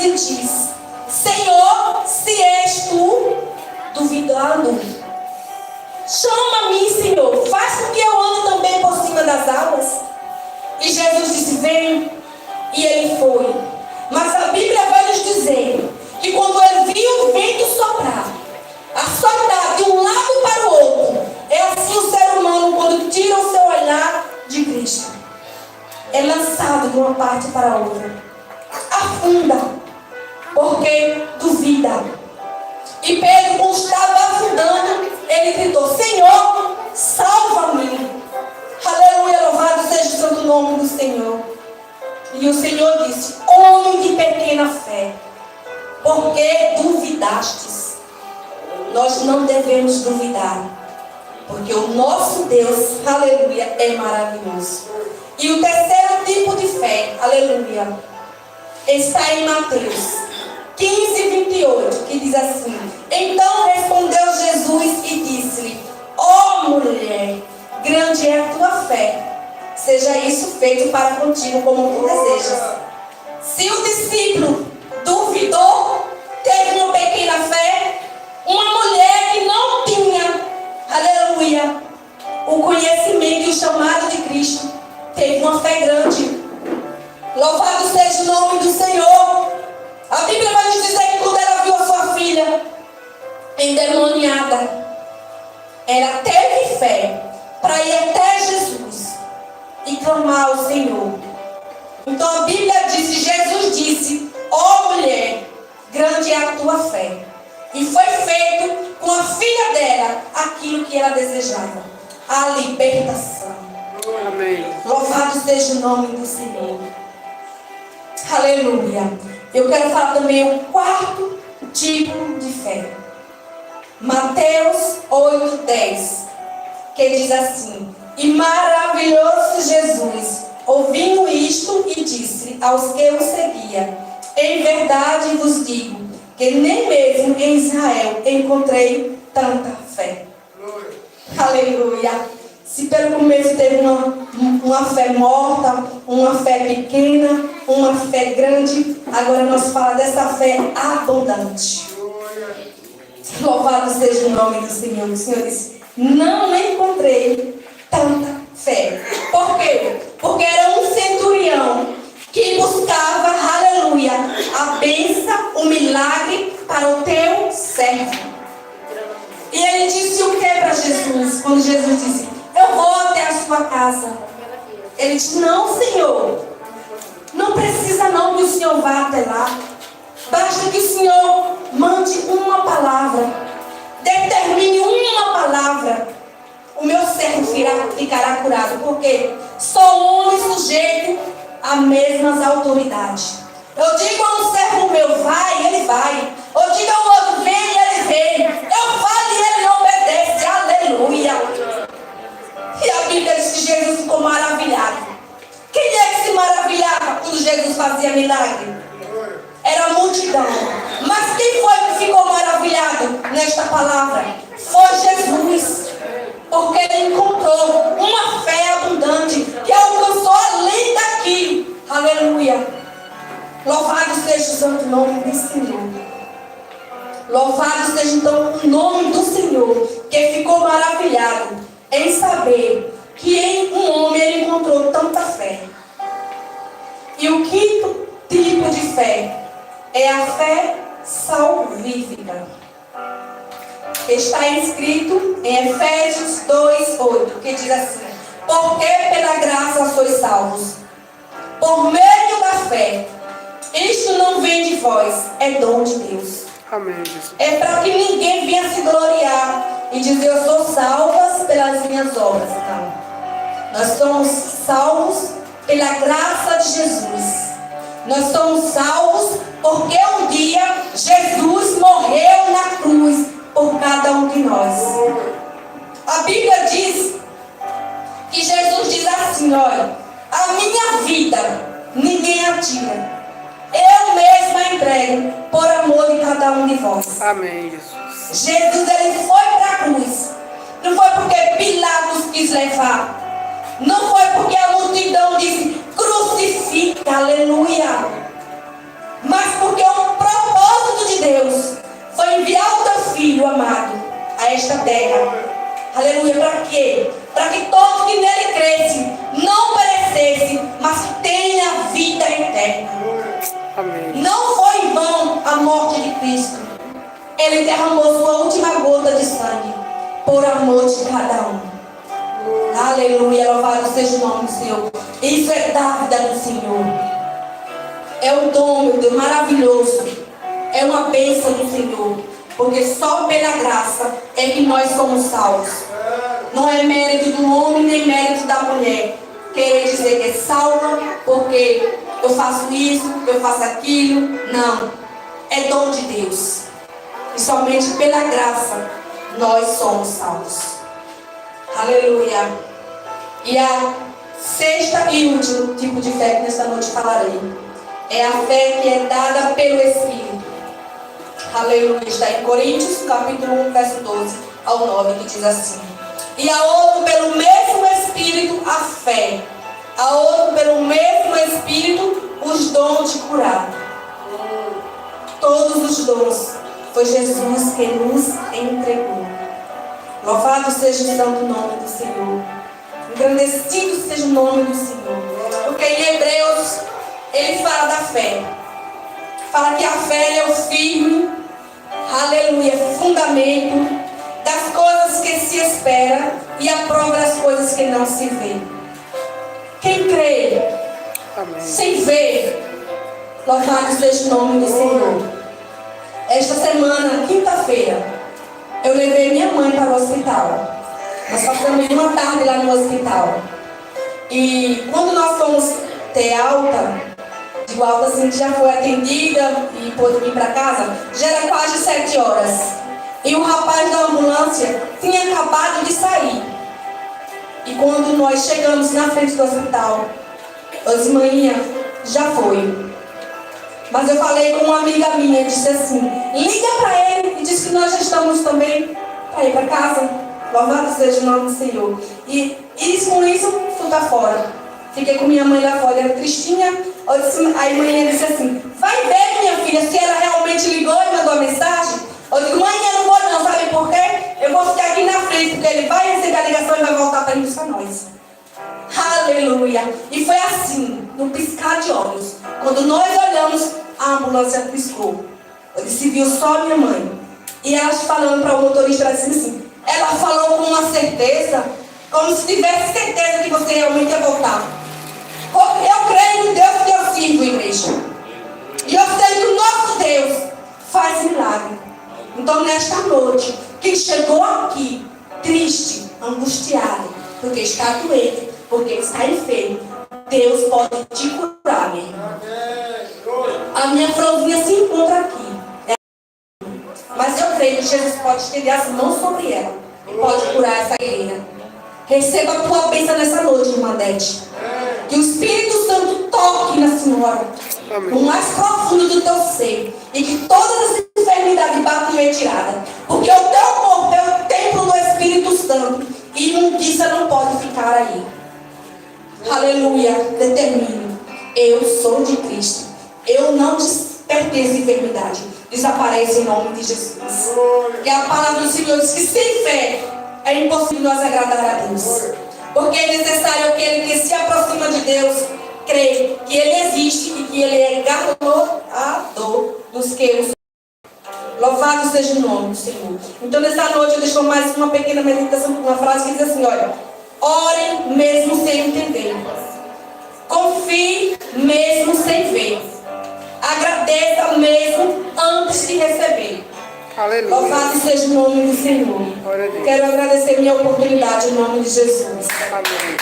eles e disse: Senhor, se és tu, duvidando, chama-me, Senhor, faz com que eu ande também por cima das águas. E Jesus disse: vem. E ele foi. Mas a Bíblia vai nos dizer que quando ele viu o vento soprar, assoprar de um lado para o outro, é assim o ser humano quando tira o seu olhar de Cristo. É lançado de uma parte para a outra. Afunda, porque duvida. E Pedro, quando estava afundando, ele gritou: Senhor, salva-me. Aleluia, louvado seja o santo nome do Senhor. E o Senhor disse: homem de pequena fé, por que duvidastes? Nós não devemos duvidar, porque o nosso Deus, aleluia, é maravilhoso. E o terceiro tipo de fé, aleluia, está em Mateus 15, 28, que diz assim: então respondeu Jesus e disse-lhe: ó mulher, grande é a tua fé, seja isso feito para contigo como tu desejas. Se o discípulo duvidou, teve uma pequena fé, uma mulher que não tinha, aleluia, o conhecimento e o chamado de Cristo, teve uma fé grande. Louvado seja o nome do Senhor. A Bíblia vai nos dizer que quando ela viu a sua filha endemoniada, ela teve fé para ir até Jesus e clamar ao Senhor. Então a Bíblia diz, Jesus disse: ó mulher, grande é a tua fé. E foi feito com a filha dela aquilo que ela desejava: a libertação. Amém. Louvado seja o nome do Senhor. Aleluia. Eu quero falar também o quarto tipo de fé. Mateus 8:10, que diz assim: e maravilhou-se Jesus, ouvindo isto, e disse aos que o seguiam: em verdade vos digo, que nem mesmo em Israel encontrei tanta fé. Aleluia. Se pelo começo teve uma fé morta, uma fé pequena, uma fé grande, agora nós falamos dessa fé abundante. Louvado seja o nome do Senhor. O Senhor disse: não encontrei tanta fé. Por quê? Porque era um centurião que buscava, aleluia, a bênção, o milagre para o teu servo. E ele disse o que para Jesus? Quando Jesus disse: eu vou até a sua casa. Ele disse: não, Senhor, não precisa não que o Senhor vá até lá. Basta que o Senhor mande uma palavra, determine uma palavra, o meu servo ficará curado. Porque sou homem sujeito às mesmas autoridades. Eu digo a um servo meu: vai, ele vai. Eu digo ao outro: vem, ele vem. Eu falo e ele obedece. Aleluia. E a Bíblia diz que Jesus ficou maravilhado. Quem é que se maravilhava quando Jesus fazia milagre? Era a multidão. Mas quem foi que ficou maravilhado nesta palavra? Foi Jesus. Porque ele encontrou uma fé abundante que alcançou além daqui. Aleluia. Louvado seja o santo nome do Senhor. Louvado seja então o nome do Senhor, que ficou maravilhado em saber que em um homem ele encontrou tanta fé. E o quinto tipo de fé é a fé salvífica. Está escrito em Efésios 2:8, que diz assim: porque pela graça sois salvos, por meio da fé. Isto não vem de vós, é dom de Deus. Amém. É para que ninguém venha se gloriar e dizer: eu sou salvas pelas minhas obras. Não. Nós somos salvos pela graça de Jesus. Nós somos salvos porque um dia Jesus morreu na cruz por cada um de nós. A Bíblia diz que Jesus diz assim: olha, a minha vida ninguém a tira, eu mesmo a entrego por amor de cada um de vós. Amém, Jesus. Jesus, ele foi para a cruz. Não foi porque Pilatos quis levar. Não foi porque a multidão disse: crucifica, aleluia. Mas porque o a esta terra. Aleluia, para quê? Para que todos que nele crescem não perecessem, mas que tenham vida eterna. Amém. Não foi em vão a morte de Cristo. Ele derramou sua última gota de sangue por amor de cada um. Aleluia, louvado seja o nome do Senhor. Isso é dávida do Senhor. É um dom, meu Deus, maravilhoso. É uma bênção do Senhor. Porque só pela graça é que nós somos salvos. Não é mérito do homem nem mérito da mulher querer dizer que é salva porque eu faço isso, eu faço aquilo. Não. É dom de Deus. E somente pela graça nós somos salvos. Aleluia. E a sexta e último tipo de fé que nesta noite falarei é a fé que é dada pelo Espírito. Aleluia. Está em Coríntios, capítulo 1, verso 12 ao 9, que diz assim: e a outro pelo mesmo Espírito a fé, a outro pelo mesmo Espírito os dons de curar. Todos os dons foi Jesus que nos entregou. Louvado seja o santo nome do Senhor. Engrandecido seja o nome do Senhor. Porque em Hebreus ele fala da fé. Fala que a fé é o firme, aleluia, fundamento das coisas que se espera e a prova das coisas que não se vê. Quem crê, amém, sem ver, louvado seja o nome do Senhor. Esta semana, quinta-feira, eu levei minha mãe para o hospital. Nós passamos uma tarde lá no hospital. E quando nós fomos ter alta, digo alta assim, que já foi atendida e pôde vir para casa, já era quase 7 horas. E o rapaz da ambulância tinha acabado de sair. E quando nós chegamos na frente do hospital, eu disse: manhã, já foi. Mas eu falei com uma amiga minha, disse assim: liga para ele e diz que nós já estamos também para ir para casa. Louvado seja o nome do Senhor. E com isso, fui para fora. Fiquei com minha mãe lá fora, era tristinha. Aí a mãe disse assim: vai ver, minha filha, se ela realmente ligou e mandou a mensagem. Eu digo: mãe, eu não vou não, sabe por quê? Eu vou ficar aqui na frente, porque ele vai receber a ligação e vai voltar para ir buscar nós. Aleluia. E foi assim, no piscar de olhos. Quando nós olhamos, a ambulância piscou. Eu disse: viu só minha mãe. E ela falando para o motorista, ela disse assim, ela falou com uma certeza, como se tivesse certeza que você realmente ia voltar. Eu creio no Deus que eu sirvo, igreja. E eu sei que o nosso Deus faz milagre. Então, nesta noite, quem chegou aqui, triste, angustiado, porque está doente, porque está enfermo, Deus pode te curar, meu irmão. A minha florzinha se encontra aqui. Mas eu creio que Jesus pode estender as mãos sobre ela e pode curar essa guerreira. Receba a tua bênção nessa noite, irmã Dete. Que o Espírito Santo toque na senhora, no mais profundo do teu ser, e que todas as enfermidades batam retirada. Porque o teu corpo é o templo do Espírito Santo e imundícia não pode ficar aí. Aleluia. Determine: eu sou de Cristo. Eu não pertenço à enfermidade. Desaparece em nome de Jesus. Que a palavra do Senhor diz que sem fé é impossível nós agradar a Deus. Porque é necessário aquele que se aproxima de Deus crer que Ele existe e que Ele é galardoador dos que os... Louvado seja o nome do Senhor. Então nessa noite eu deixo mais uma pequena meditação, uma frase que diz assim, olha: orem mesmo sem entender. Confie mesmo sem ver. Agradeça mesmo antes de receber. Aleluia. Louvado seja o nome do Senhor. Quero agradecer minha oportunidade em nome de Jesus. Amém.